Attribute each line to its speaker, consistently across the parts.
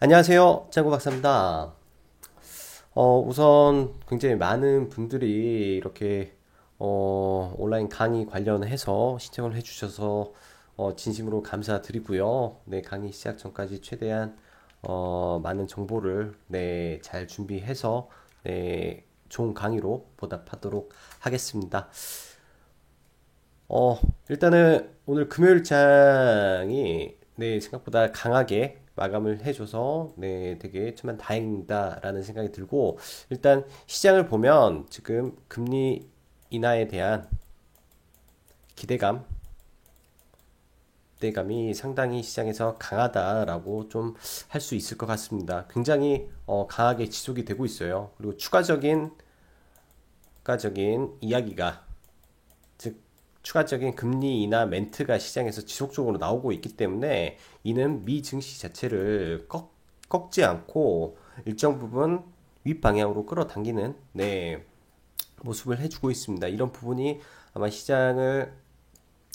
Speaker 1: 안녕하세요. 짱구 박사입니다. 우선 굉장히 많은 분들이 이렇게 온라인 강의 관련해서 신청을 해주셔서 진심으로 감사드리고요. 네, 강의 시작 전까지 최대한 많은 정보를 네, 잘 준비해서 네, 좋은 강의로 보답하도록 하겠습니다. 일단은 오늘 금요일장이 네, 생각보다 강하게 마감을 해줘서 네, 되게 정말 다행이다라는 생각이 들고 일단 시장을 보면 지금 금리 인하에 대한 기대감, 기대감이 상당히 시장에서 강하다라고 좀 할 수 있을 것 같습니다. 굉장히 강하게 지속이 되고 있어요. 그리고 추가적인 이야기가 즉 추가적인 금리 인하 멘트가 시장에서 지속적으로 나오고 있기 때문에 이는 미 증시 자체를 꺾지 않고 일정 부분 윗방향으로 끌어당기는 네, 모습을 해주고 있습니다. 이런 부분이 아마 시장을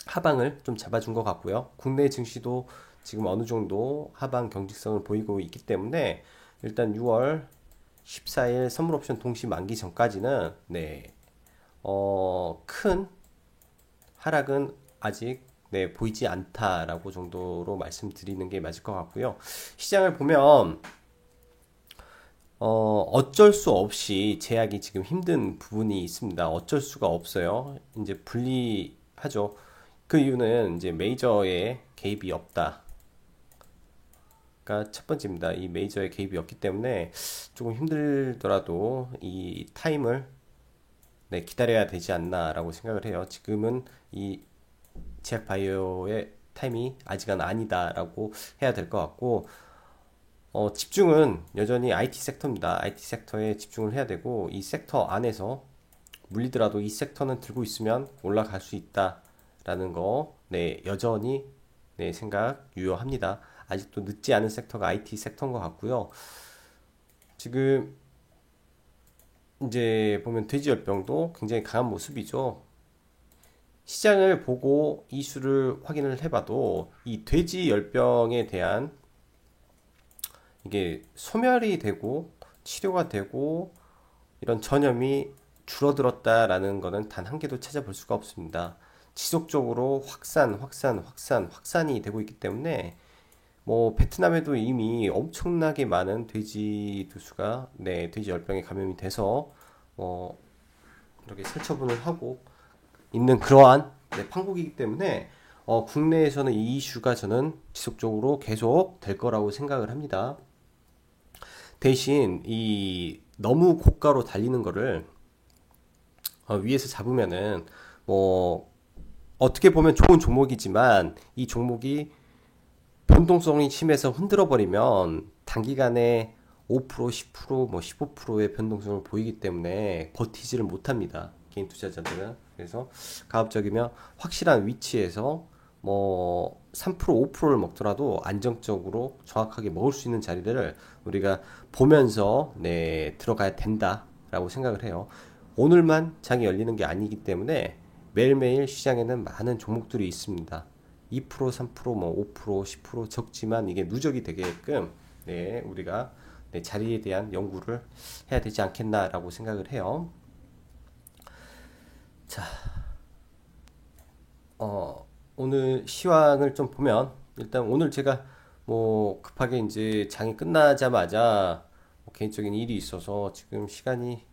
Speaker 1: 하방을 좀 잡아준 것 같고요. 국내 증시도 지금 어느 정도 하방 경직성을 보이고 있기 때문에 일단 6월 14일 선물 옵션 동시 만기 전까지는 네, 큰 하락은 아직 네, 보이지 않다라고 정도로 말씀드리는 게 맞을 것 같고요. 시장을 보면 어쩔 수 없이 제약이 지금 힘든 부분이 있습니다. 어쩔 수가 없어요. 이제 불리하죠. 그 이유는 이제 메이저의 개입이 없다가 첫 번째입니다. 이 메이저의 개입이 없기 때문에 조금 힘들더라도 이 타임을 네, 기다려야 되지 않나라고 생각을 해요. 지금은 이 제약 바이오의 타임이 아직은 아니다라고 해야 될 것 같고 집중은 여전히 IT 섹터입니다. IT 섹터에 집중을 해야 되고 이 섹터 안에서 물리더라도 이 섹터는 들고 있으면 올라갈 수 있다라는 거 네, 여전히 네, 생각 유효합니다. 아직도 늦지 않은 섹터가 IT 섹터인 것 같고요. 지금 이제 보면 돼지열병도 굉장히 강한 모습이죠. 시장을 보고 이슈를 확인을 해봐도 이 돼지 열병에 대한 이게 소멸이 되고 치료가 되고 이런 전염이 줄어들었다라는 것은 단 한 개도 찾아볼 수가 없습니다. 지속적으로 확산이 되고 있기 때문에 뭐 베트남에도 이미 엄청나게 많은 돼지 두수가 네, 돼지 열병에 감염이 돼서 어, 이렇게 살처분을 하고 있는 그러한 네, 판국이기 때문에 국내에서는 이 이슈가 저는 지속적으로 계속 될 거라고 생각을 합니다. 대신 이 너무 고가로 달리는 거를 위에서 잡으면은 뭐 어떻게 보면 좋은 종목이지만 이 종목이 변동성이 심해서 흔들어 버리면 단기간에 5%, 10%, 뭐 15%의 변동성을 보이기 때문에 버티지를 못합니다. 개인 투자자들은. 그래서 가급적이면 확실한 위치에서 뭐 3%, 5%를 먹더라도 안정적으로 정확하게 먹을 수 있는 자리를 우리가 보면서 네, 들어가야 된다라고 생각을 해요. 오늘만 장이 열리는 게 아니기 때문에 매일매일 시장에는 많은 종목들이 있습니다. 2%, 3%, 뭐 5%, 10% 적지만 이게 누적이 되게끔 네, 우리가 네, 자리에 대한 연구를 해야 되지 않겠나라고 생각을 해요. 자, 오늘 시황을 좀 보면 일단 오늘 제가 뭐 급하게 이제 장이 끝나자마자 뭐 개인적인 일이 있어서 지금 시간이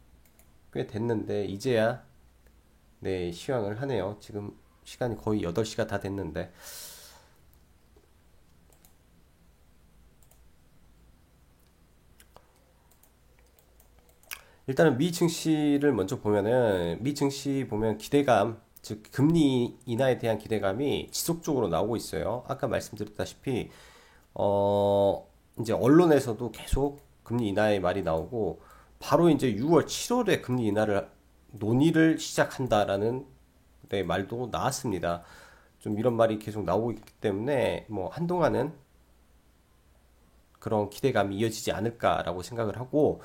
Speaker 1: 꽤 됐는데 이제야 네, 시황을 하네요. 지금 시간이 거의 8시가 다 됐는데 일단은 미 증시를 먼저 보면은 미 증시 보면 기대감 즉 금리 인하에 대한 기대감이 지속적으로 나오고 있어요. 아까 말씀드렸다시피 이제 언론에서도 계속 금리 인하의 말이 나오고 바로 이제 6월 7월에 금리 인하를 논의를 시작한다라는 네, 말도 나왔습니다. 좀 이런 말이 계속 나오고 있기 때문에 뭐 한동안은 그런 기대감이 이어지지 않을까라고 생각을 하고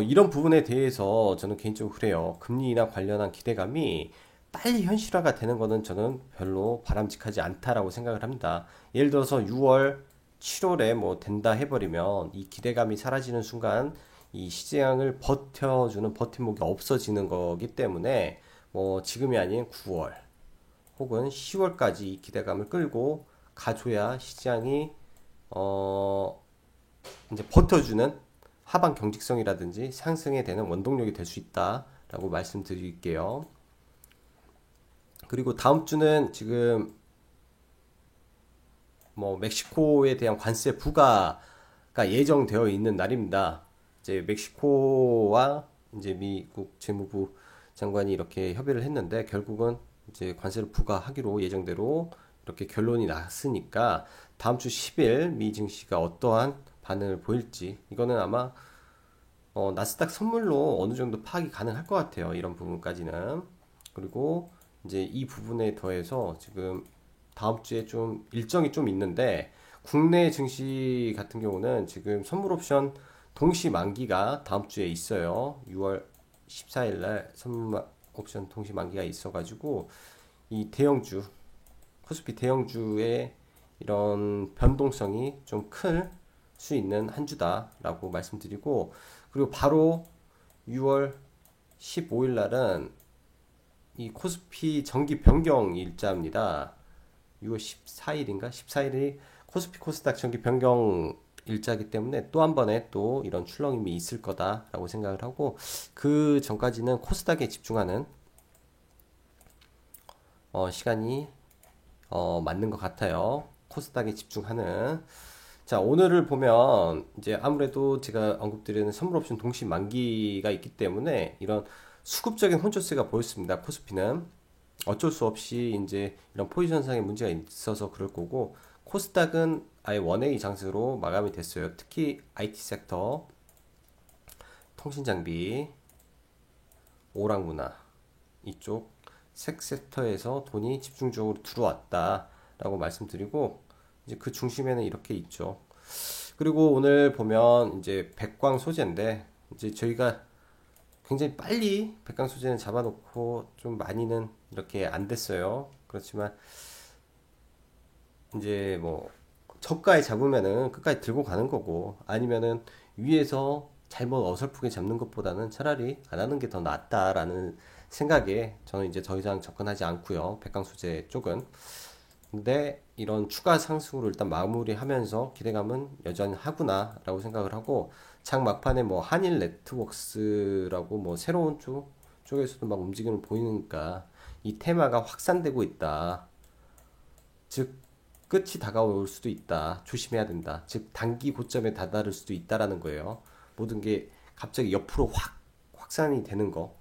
Speaker 1: 이런 부분에 대해서 저는 개인적으로 그래요. 금리 인하 관련한 기대감이 빨리 현실화가 되는 거는 저는 별로 바람직하지 않다라고 생각을 합니다. 예를 들어서 6월 7월에 뭐 된다 해버리면 이 기대감이 사라지는 순간 이 시장을 버텨주는 버팀목이 없어지는 거기 때문에 뭐 지금이 아닌 9월 혹은 10월까지 이 기대감을 끌고 가줘야 시장이 어 이제 버텨주는 하방 경직성이라든지 상승에 되는 원동력이 될 수 있다라고 말씀드릴게요. 그리고 다음 주는 지금 뭐 멕시코에 대한 관세 부과가 예정되어 있는 날입니다. 이제 멕시코와 이제 미국 재무부 장관이 이렇게 협의를 했는데 결국은 이제 관세를 부과하기로 예정대로 이렇게 결론이 났으니까 다음 주 10일 미 증시가 어떠한 반응을 보일지 이거는 아마 나스닥 선물로 어느 정도 파악이 가능할 것 같아요. 이런 부분까지는. 그리고 이제 이 부분에 더해서 지금 다음 주에 좀 일정이 좀 있는데 국내 증시 같은 경우는 지금 선물 옵션 동시 만기가 다음 주에 있어요. 6월 14일 날 선물 옵션 동시 만기가 있어가지고 이 대형주 코스피 대형주의 이런 변동성이 좀 클 수 있는 한 주다라고 말씀드리고 그리고 바로 6월 15일 날은 이 코스피 정기 변경 일자입니다. 6월 14일인가? 14일이 코스피 코스닥 정기 변경 일자이기 때문에 또 한 번에 또 이런 출렁임이 있을 거다라고 생각을 하고 그 전까지는 코스닥에 집중하는 시간이 맞는 것 같아요. 코스닥에 집중하는. 자, 오늘을 보면 이제 아무래도 제가 언급드리는 선물 옵션 동시 만기가 있기 때문에 이런 수급적인 혼조세가 보였습니다. 코스피는 어쩔 수 없이 이제 이런 포지션상의 문제가 있어서 그럴 거고 코스닥은 아예 원웨이 장세로 마감이 됐어요. 특히 IT 섹터, 통신장비, 오락문화 이쪽 색 섹터에서 돈이 집중적으로 들어왔다라고 말씀드리고 이제 그 중심에는 이렇게 있죠. 그리고 오늘 보면 이제 백광 소재인데 이제 저희가 굉장히 빨리 백광 소재는 잡아놓고 좀 많이는 이렇게 안 됐어요. 그렇지만 이제 뭐 저가에 잡으면은 끝까지 들고 가는 거고 아니면은 위에서 잘못 어설프게 잡는 것보다는 차라리 안 하는 게 더 낫다라는 생각에 저는 이제 더 이상 접근하지 않고요. 백광 소재 쪽은. 근데 이런 추가 상승으로 일단 마무리하면서 기대감은 여전히 하구나라고 생각을 하고 장 막판에 뭐 한일 네트워크스라고 뭐 새로운 쪽에서도 막 움직임을 보이니까 이 테마가 확산되고 있다. 즉 끝이 다가올 수도 있다. 조심해야 된다. 즉 단기 고점에 다다를 수도 있다라는 거예요. 모든 게 갑자기 옆으로 확산이 되는 거.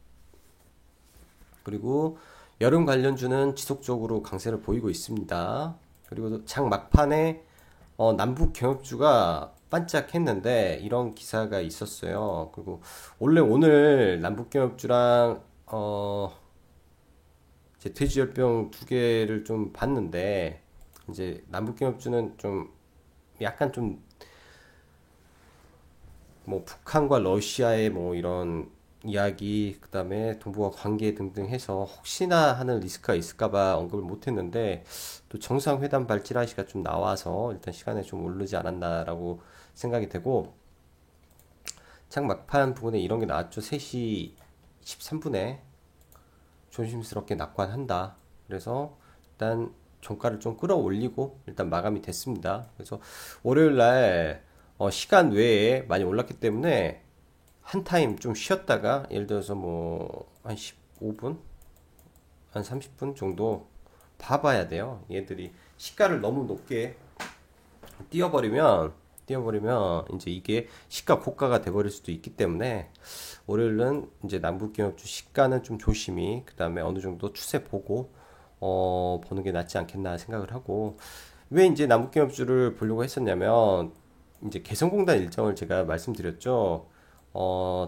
Speaker 1: 그리고 여름 관련주는 지속적으로 강세를 보이고 있습니다. 그리고 장 막판에 남북 경협주가 반짝했는데 이런 기사가 있었어요. 그리고 원래 오늘 남북 경협주랑 이제 돼지열병 두 개를 좀 봤는데 이제 남북 경협주는 좀 약간 좀 뭐 북한과 러시아의 뭐 이런 이야기 그다음에 동북아 관계 등등 해서 혹시나 하는 리스크가 있을까봐 언급을 못했는데 또 정상회담 발찌라시가 좀 나와서 일단 시간에 좀 오르지 않았나라고 생각이 되고 창 막판 부분에 이런 게 나왔죠. 3시 13분에 조심스럽게 낙관한다. 그래서 일단 종가를 좀 끌어올리고 일단 마감이 됐습니다. 그래서 월요일 날 시간 외에 많이 올랐기 때문에 한 타임 좀 쉬었다가 예를 들어서 뭐 한 15분, 한 30분 정도 봐봐야 돼요. 얘들이 시가를 너무 높게 띄워버리면 이제 이게 시가 고가가 돼버릴 수도 있기 때문에 월요일은 이제 남북기업주 시가는 좀 조심히 그 다음에 어느 정도 추세 보고 보는 게 낫지 않겠나 생각을 하고 왜 이제 남북기업주를 보려고 했었냐면 이제 개성공단 일정을 제가 말씀드렸죠.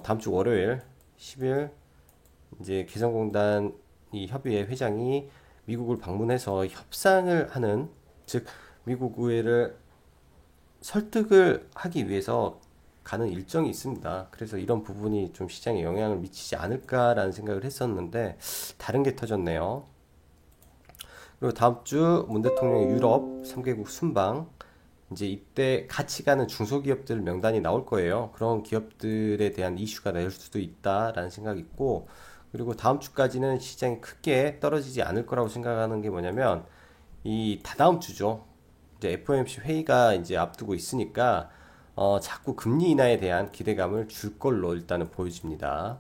Speaker 1: 다음 주 월요일 10일 이제 개성공단 이 협의회 회장이 미국을 방문해서 협상을 하는 즉 미국 의회를 설득을 하기 위해서 가는 일정이 있습니다. 그래서 이런 부분이 좀 시장에 영향을 미치지 않을까라는 생각을 했었는데 다른 게 터졌네요. 그리고 다음 주 문 대통령의 유럽 3개국 순방 이제 이때 같이 가는 중소기업들 명단이 나올 거예요. 그런 기업들에 대한 이슈가 될 수도 있다라는 생각이 있고, 그리고 다음 주까지는 시장이 크게 떨어지지 않을 거라고 생각하는 게 뭐냐면, 이 다다음 주죠. 이제 FOMC 회의가 이제 앞두고 있으니까, 자꾸 금리 인하에 대한 기대감을 줄 걸로 일단은 보여집니다.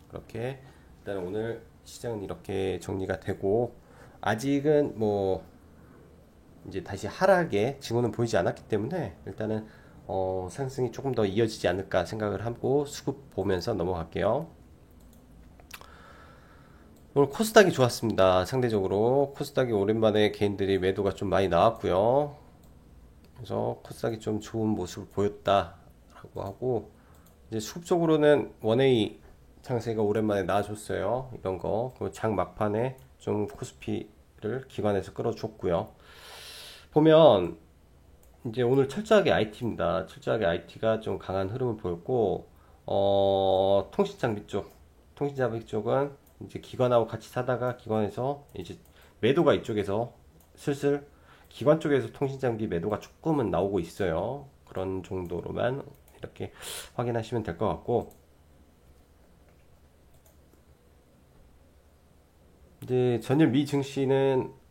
Speaker 1: 그렇게, 일단 오늘 시장은 이렇게 정리가 되고, 아직은 뭐, 이제 다시 하락의 징후는 보이지 않았기 때문에 일단은 상승이 조금 더 이어지지 않을까 생각을 하고 수급 보면서 넘어갈게요. 오늘 코스닥이 좋았습니다. 상대적으로 코스닥이 오랜만에 개인들이 매도가 좀 많이 나왔고요. 그래서 코스닥이 좀 좋은 모습을 보였다라고 하고, 이제 수급적으로는 원웨이 장세가 오랜만에 나와줬어요. 이런 거. 그리고 장 막판에 좀 코스피를 기관에서 끌어줬고요. 보면 이제 오늘 철저하게 IT입니다. 철저하게 IT가 좀 강한 흐름을 보였고, 통신 장비 쪽, 통신 장비 쪽은 이제 기관하고 같이 사다가 기관에서 이제 매도가 이쪽에서 슬슬 기관 쪽에서 통신 장비 매도가 조금은 나오고 있어요. 그런 정도로만 이렇게 확인하시면 될 것 같고, 이제 전일 미 증시는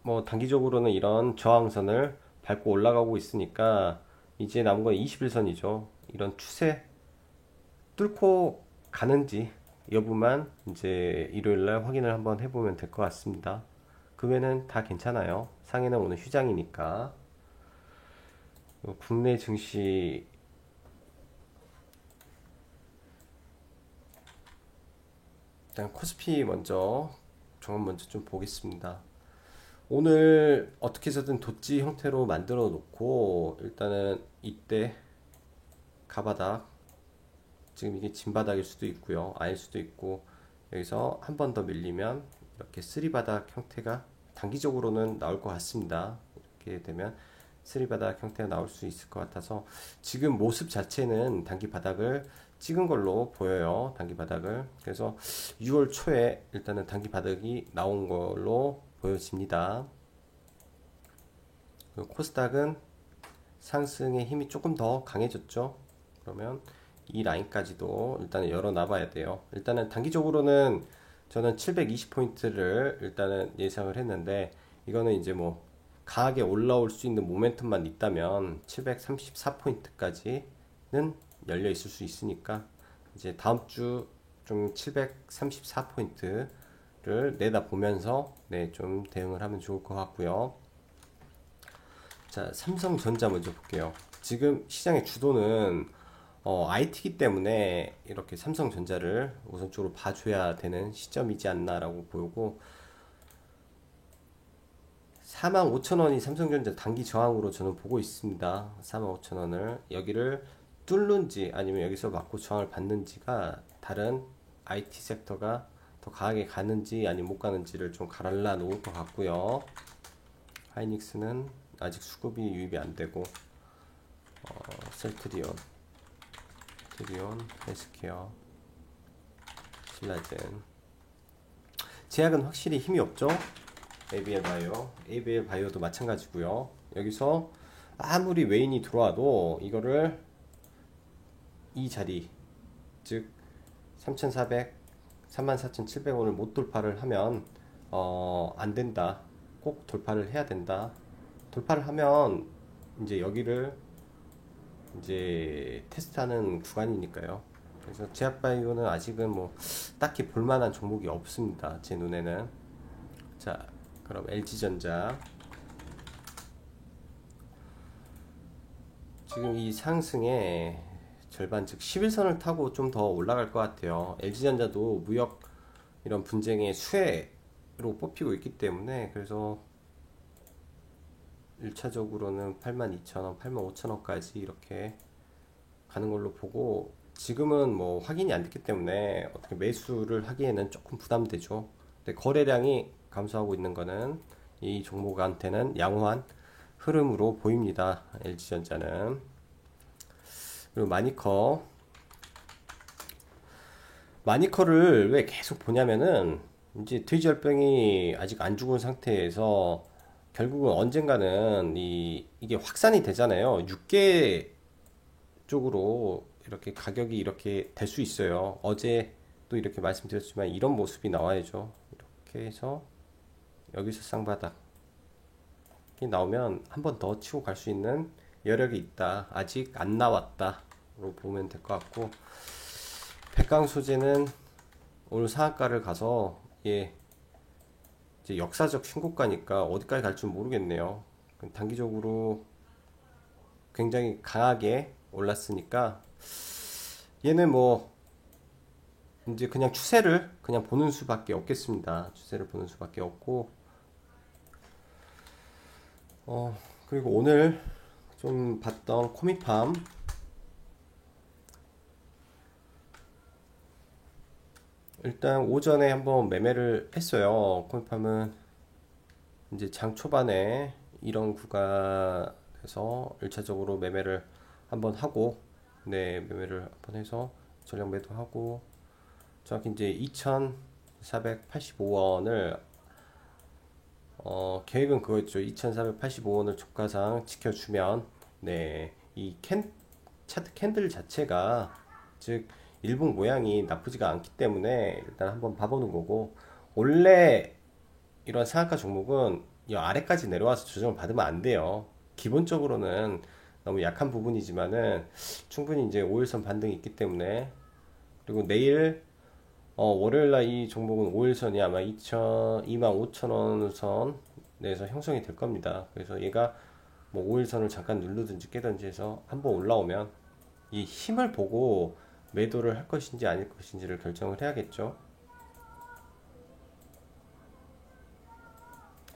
Speaker 1: 뭐 단기적으로는 이런 저항선을 밟고 올라가고 있으니까 이제 남은 건 21선이죠. 이런 추세 뚫고 가는지 여부만 이제 일요일날 확인을 한번 해보면 될 것 같습니다. 그 외에는 다 괜찮아요. 상해는 오늘 휴장이니까. 국내 증시 일단 코스피 먼저 종합 먼저 좀 보겠습니다. 오늘 어떻게 해서든 도치 형태로 만들어 놓고 일단은 이때 가바닥, 지금 이게 진바닥일 수도 있고요, 아닐 수도 있고, 여기서 한 번 더 밀리면 이렇게 쓰리바닥 형태가 단기적으로는 나올 것 같습니다. 이렇게 되면 쓰리바닥 형태가 나올 수 있을 것 같아서 지금 모습 자체는 단기 바닥을 찍은 걸로 보여요. 단기 바닥을. 그래서 6월 초에 일단은 단기 바닥이 나온 걸로 보여집니다. 코스닥은 상승의 힘이 조금 더 강해졌죠. 그러면 이 라인까지도 일단은 열어놔 봐야 돼요. 일단은 단기적으로는 저는 720포인트를 일단은 예상을 했는데, 이거는 이제 뭐 강하게 올라올 수 있는 모멘텀만 있다면 734포인트까지는 열려 있을 수 있으니까, 이제 다음 주 좀 734포인트를 내다보면서 네, 좀 대응을 하면 좋을 것 같고요. 자, 삼성전자 먼저 볼게요. 지금 시장의 주도는 IT이기 때문에 이렇게 삼성전자를 우선적으로 봐줘야 되는 시점이지 않나라고 보고, 45,000원이 삼성전자 단기 저항으로 저는 보고 있습니다. 45,000원을 여기를 뚫는지 아니면 여기서 맞고 저항을 받는지가 다른 IT 섹터가 더 강하게 가는지 아니면 못 가는지를 좀 갈라 놓을 것 같고요. 하이닉스는 아직 수급이 유입이 안 되고, 셀트리온, 헬스케어, 신라젠, 제약은 확실히 힘이 없죠. ABL 바이오도 마찬가지고요. 여기서 아무리 외인이 들어와도 이거를 이 자리, 즉 3,400, 34,700원을 못 돌파를 하면 안 된다. 꼭 돌파를 해야 된다. 돌파를 하면 이제 여기를 이제 테스트하는 구간이니까요. 그래서 제약바이오는 아직은 뭐 딱히 볼만한 종목이 없습니다. 제 눈에는. 자, 그럼 LG전자. 지금 이 상승의 절반, 즉 11선을 타고 좀 더 올라갈 것 같아요. LG전자도 무역 이런 분쟁의 수혜로 뽑히고 있기 때문에, 그래서 1차적으로는 82,000원, 85,000원까지 이렇게 가는 걸로 보고, 지금은 뭐 확인이 안 됐기 때문에 어떻게 매수를 하기에는 조금 부담되죠. 근데 거래량이 감소하고 있는 거는 이 종목한테는 양호한 흐름으로 보입니다. LG전자는. 그리고 마니커를 왜 계속 보냐면은, 이제 돼지열병이 아직 안 죽은 상태에서 결국은 언젠가는 이게 확산이 되잖아요. 6개 쪽으로 이렇게 가격이 이렇게 될 수 있어요. 어제 또 이렇게 말씀드렸지만 이런 모습이 나와야죠. 이렇게 해서 여기서 쌍바닥이 나오면 한 번 더 치고 갈 수 있는 여력이 있다. 아직 안 나왔다로 보면 될 것 같고, 백강 소재는 오늘 상한가를 가서 이제 역사적 신고가니까 어디까지 갈 줄 모르겠네요. 단기적으로 굉장히 강하게 올랐으니까 얘는 뭐 이제 그냥 추세를 그냥 보는 수밖에 없겠습니다. 추세를 보는 수밖에 없고, 그리고 오늘 좀 봤던 코미팜, 일단 오전에 한번 매매를 했어요. 코미팜은 이제 장 초반에 이런 구간에서 1차적으로 매매를 한번 하고, 네, 매매를 한번 해서 전량 매도하고, 정확히 이제 2,485원을 계획은 그거였죠. 2,485원을 저가상 지켜주면, 네, 차트 캔들 자체가, 즉 일봉 모양이 나쁘지가 않기 때문에 일단 한번 봐보는 거고, 원래 이런 상한가 종목은 이 아래까지 내려와서 조정을 받으면 안 돼요. 기본적으로는 너무 약한 부분이지만은 충분히 이제 5일선 반등이 있기 때문에, 그리고 내일 월요일날 이 종목은 5일선이 아마 25,000원 선 내에서 형성이 될 겁니다. 그래서 얘가 뭐 5일선을 잠깐 누르든지 깨든지 해서 한번 올라오면 이 힘을 보고 매도를 할 것인지 아닐 것인지를 결정을 해야겠죠.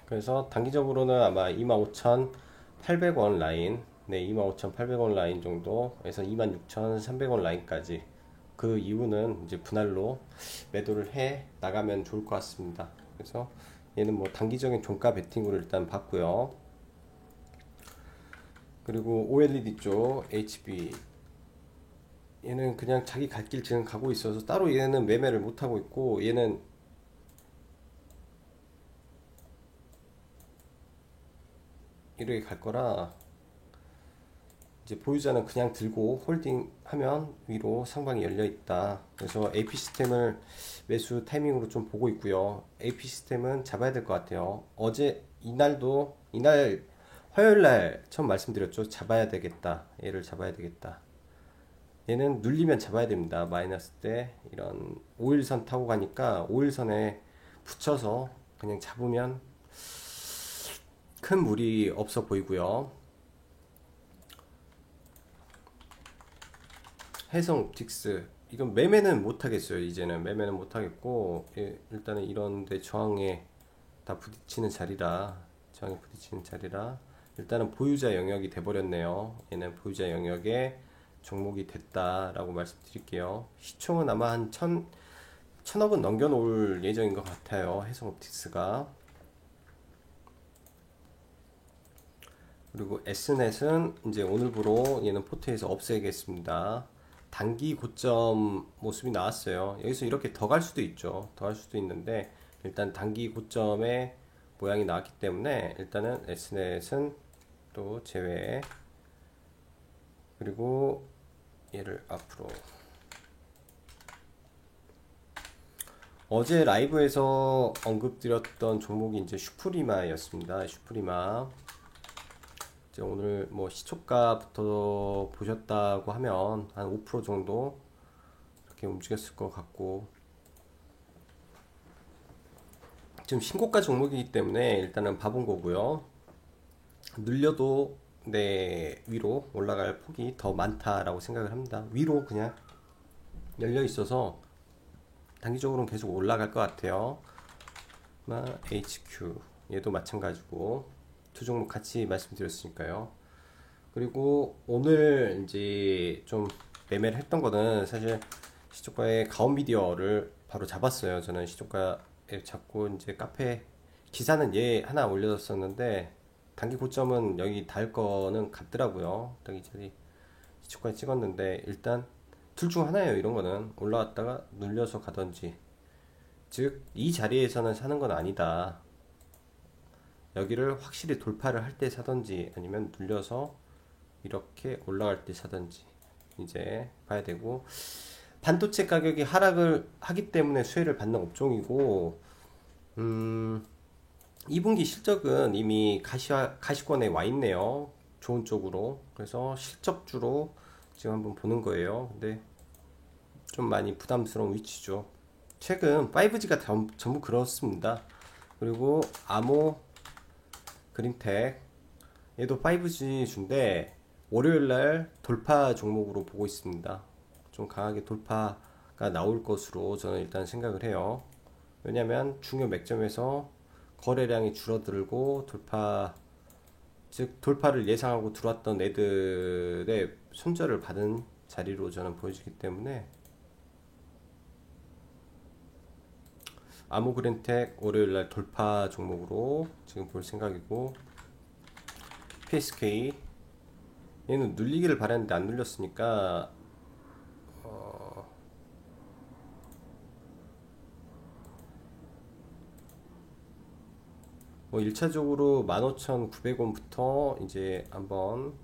Speaker 1: 그래서 단기적으로는 아마 25,800원 라인, 네, 25,800원 라인 정도에서 26,300원 라인까지, 그 이후는 이제 분할로 매도를 해 나가면 좋을 것 같습니다. 그래서 얘는 뭐 단기적인 종가 베팅으로 일단 봤고요. 그리고 OLED 쪽 HB, 얘는 그냥 자기 갈 길 지금 가고 있어서 따로 얘는 매매를 못 하고 있고, 얘는 이렇게 갈 거라 이제 보유자는 그냥 들고 홀딩하면 위로 상방이 열려 있다. 그래서 AP 시스템을 매수 타이밍으로 좀 보고 있고요. AP 시스템은 잡아야 될 것 같아요. 어제 이날 화요일 날 처음 말씀드렸죠. 잡아야 되겠다. 얘를 잡아야 되겠다. 얘는 눌리면 잡아야 됩니다. 마이너스 때 이런 5일선 타고 가니까 5일선에 붙여서 그냥 잡으면 큰 무리 없어 보이고요. 해성옵틱스, 이건 매매는 못하겠어요. 이제는 매매는 못하겠고, 일단은 이런데 저항에 다 부딪히는 자리라, 일단은 보유자 영역이 돼버렸네요. 얘는 보유자 영역에 종목이 됐다라고 말씀드릴게요. 시총은 아마 한 천억은 넘겨놓을 예정인 것 같아요. 해성옵틱스가. 그리고 S넷은 이제 오늘부로 얘는 포트에서 없애겠습니다. 단기 고점 모습이 나왔어요. 여기서 이렇게 더 갈 수도 있죠. 더 갈 수도 있는데 일단 단기 고점의 모양이 나왔기 때문에 일단은 S넷은 또 제외. 그리고 얘를 앞으로, 어제 라이브에서 언급드렸던 종목이 이제 슈프리마였습니다. 슈프리마. 이제 오늘 뭐 시초가부터 보셨다고 하면 한 5% 정도 이렇게 움직였을 것 같고, 지금 신고가 종목이기 때문에 일단은 봐본 거고요. 눌려도 네, 위로 올라갈 폭이 더 많다라고 생각을 합니다. 위로 그냥 열려 있어서 단기적으로는 계속 올라갈 것 같아요. HQ 얘도 마찬가지고 두 종목 같이 말씀드렸으니까요. 그리고 오늘 이제 좀 매매를 했던 거는 사실 시초가의 가온미디어를 바로 잡았어요. 저는 시초가에 잡고 이제 카페 기사는 얘 하나 올려줬었는데 단기 고점은 여기 닿을 거는 같더라고요. 딱 이 자리 시초가에 찍었는데 일단 둘 중 하나예요. 이런 거는 올라왔다가 눌려서 가던지, 즉 이 자리에서는 사는 건 아니다. 여기를 확실히 돌파를 할 때 사든지 아니면 눌려서 이렇게 올라갈 때 사든지 이제 봐야 되고, 반도체 가격이 하락을 하기 때문에 수혜를 받는 업종이고, 2분기 실적은 이미 가시권에 와 있네요. 좋은 쪽으로. 그래서 실적주로 지금 한번 보는 거예요. 근데 좀 많이 부담스러운 위치죠. 최근 5G가 전부 그렇습니다. 그리고 아모 그린텍, 얘도 5G 주인데 월요일날 돌파 종목으로 보고 있습니다. 좀 강하게 돌파가 나올 것으로 저는 일단 생각을 해요. 왜냐면 중요 맥점에서 거래량이 줄어들고 즉 돌파를 예상하고 들어왔던 애들의 손절을 받은 자리로 저는 보여지기 때문에 아모그린텍 월요일날 돌파 종목으로 지금 볼 생각이고, PSK 얘는 눌리기를 바랬는데 안 눌렸으니까 뭐 1차적으로 15,900원부터 이제 한번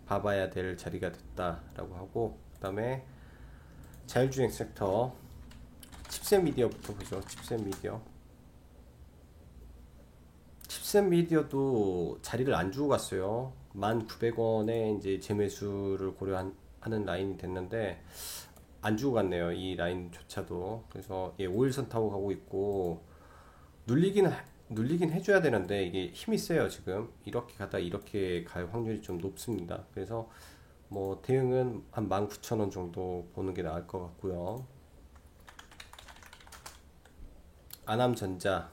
Speaker 1: 봐봐야 될 자리가 됐다라고 하고, 그 다음에 자율주행 섹터 칩셋 미디어부터 보죠. 칩셋 미디어도 자리를 안 주고 갔어요. 1,900원에 이제 재매수를 고려하는 라인이 됐는데 안 주고 갔네요. 이 라인조차도. 그래서 예, 5일선 타고 가고 있고, 눌리긴 해줘야 되는데 이게 힘이 세요. 지금 이렇게 가다 이렇게 갈 확률이 좀 높습니다. 그래서 뭐 대응은 한 19,000원 정도 보는 게 나을 것 같고요. 아남전자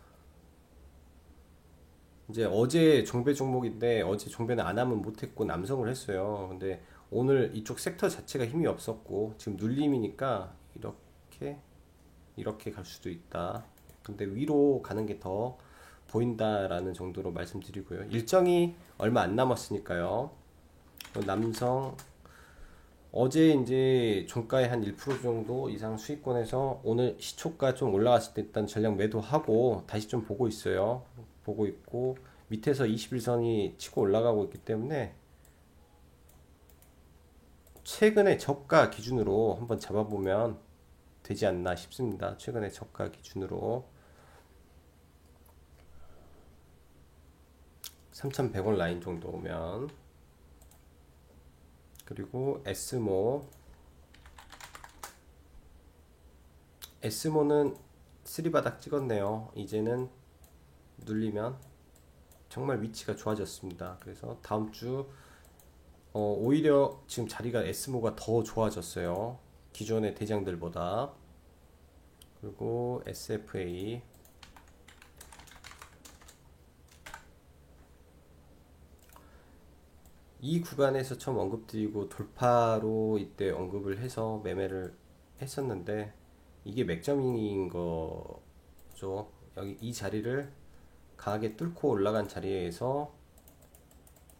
Speaker 1: 이제 어제 종배 종목인데 어제 종배는 안하면 못했고 남성을 했어요. 근데 오늘 이쪽 섹터 자체가 힘이 없었고 지금 눌림이니까 이렇게 갈 수도 있다. 근데 위로 가는 게 더 보인다라는 정도로 말씀드리고요. 일정이 얼마 안 남았으니까요. 남성 어제 이제 종가에 한 1% 정도 이상 수익권에서 오늘 시초가 좀 올라갔을 때 일단 전량 매도하고 다시 좀 보고 있어요. 보고 있고 밑에서 21선이 치고 올라가고 있기 때문에 최근의 저가 기준으로 한번 잡아보면 되지 않나 싶습니다. 최근의 저가 기준으로 3,100원 라인 정도 오면, 그리고 에스모는 3바닥 찍었네요. 이제는 눌리면 정말 위치가 좋아졌습니다. 그래서 다음 주 오히려 지금 자리가 에스모가 더 좋아졌어요. 기존의 대장들보다. 그리고 SFA 이 구간에서 처음 언급드리고 돌파로 이때 언급을 해서 매매를 했었는데 이게 맥점인 거죠. 여기 이 자리를 강하게 뚫고 올라간 자리에서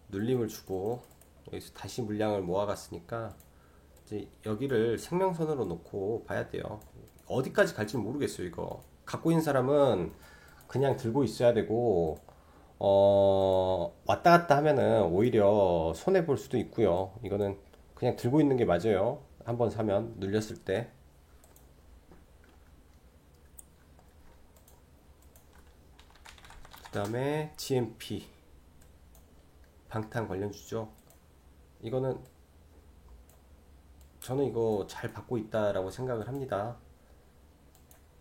Speaker 1: 눌림을 주고 여기서 다시 물량을 모아갔으니까 이제 여기를 생명선으로 놓고 봐야 돼요. 어디까지 갈지 모르겠어요. 이거 갖고 있는 사람은 그냥 들고 있어야 되고, 왔다 갔다 하면은 오히려 손해 볼 수도 있고요. 이거는 그냥 들고 있는 게 맞아요. 한번 사면 눌렸을 때. 그 다음에 GMP 방탄 관련주죠. 이거는 저는 이거 잘 받고 있다라고 생각을 합니다.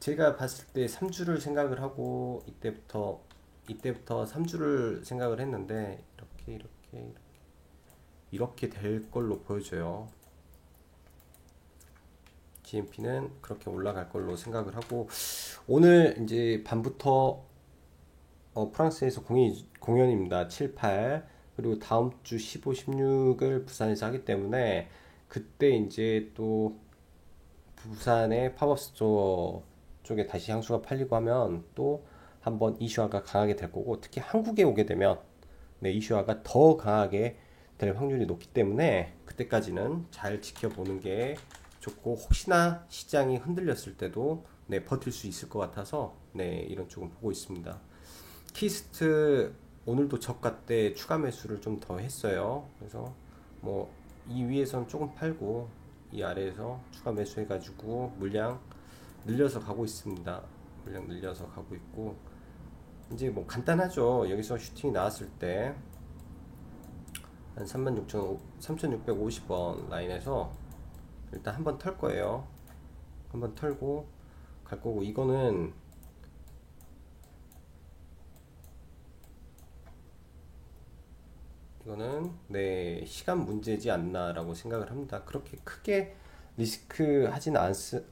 Speaker 1: 제가 봤을 때 3주를 생각을 하고 이때부터 3주를 생각을 했는데 이렇게 될 걸로 보여져요. GMP는 그렇게 올라갈 걸로 생각을 하고, 오늘 이제 밤부터 프랑스에서 공연입니다. 7, 8. 그리고 다음 주 15, 16을 부산에서 하기 때문에 그때 이제 또 부산의 팝업 스토어 쪽에 다시 향수가 팔리고 하면 또 한번 이슈화가 강하게 될 거고, 특히 한국에 오게 되면 네, 이슈화가 더 강하게 될 확률이 높기 때문에 그때까지는 잘 지켜보는 게 좋고, 혹시나 시장이 흔들렸을 때도 네, 버틸 수 있을 것 같아서 네, 이런 쪽은 보고 있습니다. 키스트 오늘도 저가 때 추가 매수를 좀 더 했어요. 그래서 뭐 이 위에선 조금 팔고 이 아래에서 추가 매수해가지고 물량 늘려서 가고 있습니다. 물량 늘려서 가고 있고 이제 뭐 간단하죠. 여기서 슈팅이 나왔을 때 한 36,3,650원 라인에서 일단 한번 털 거예요. 한번 털고 갈 거고 이거는 네 시간 문제지 않나라고 생각을 합니다. 그렇게 크게 리스크 하지는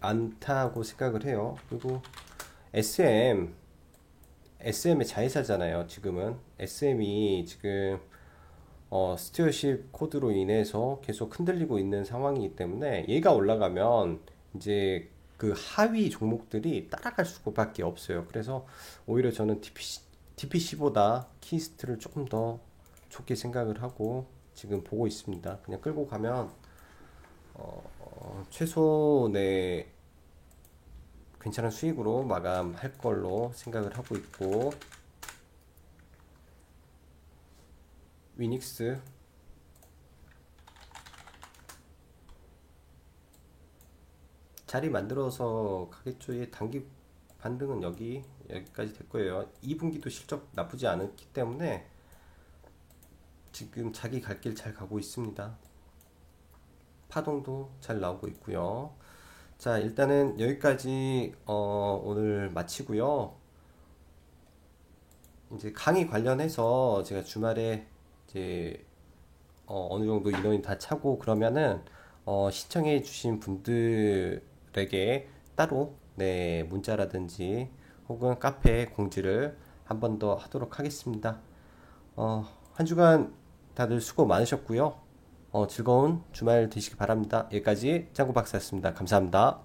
Speaker 1: 않다고 생각을 해요. 그리고 SM의 자회사잖아요. 지금은 SM이 지금 스튜어십 코드로 인해서 계속 흔들리고 있는 상황이기 때문에 얘가 올라가면 이제 그 하위 종목들이 따라갈 수밖에 없어요. 그래서 오히려 저는 DPC보다 키스트를 조금 더 좋게 생각을 하고 지금 보고 있습니다. 그냥 끌고 가면 최소 내 괜찮은 수익으로 마감할 걸로 생각을 하고 있고 위닉스 자리 만들어서 가겠죠. 이 단기 반등은 여기까지 될 거예요. 2분기도 실적 나쁘지 않았기 때문에 지금 자기 갈 길 잘 가고 있습니다. 파동도 잘 나오고 있고요. 자, 일단은 여기까지 오늘 마치고요. 이제 강의 관련해서 제가 주말에 이제 어느 정도 인원이 다 차고 그러면은 시청해 주신 분들에게 따로 네 문자라든지 혹은 카페 공지를 한 번 더 하도록 하겠습니다. 한 주간 다들 수고 많으셨고요. 즐거운 주말 되시기 바랍니다. 여기까지 짱구 박사였습니다. 감사합니다.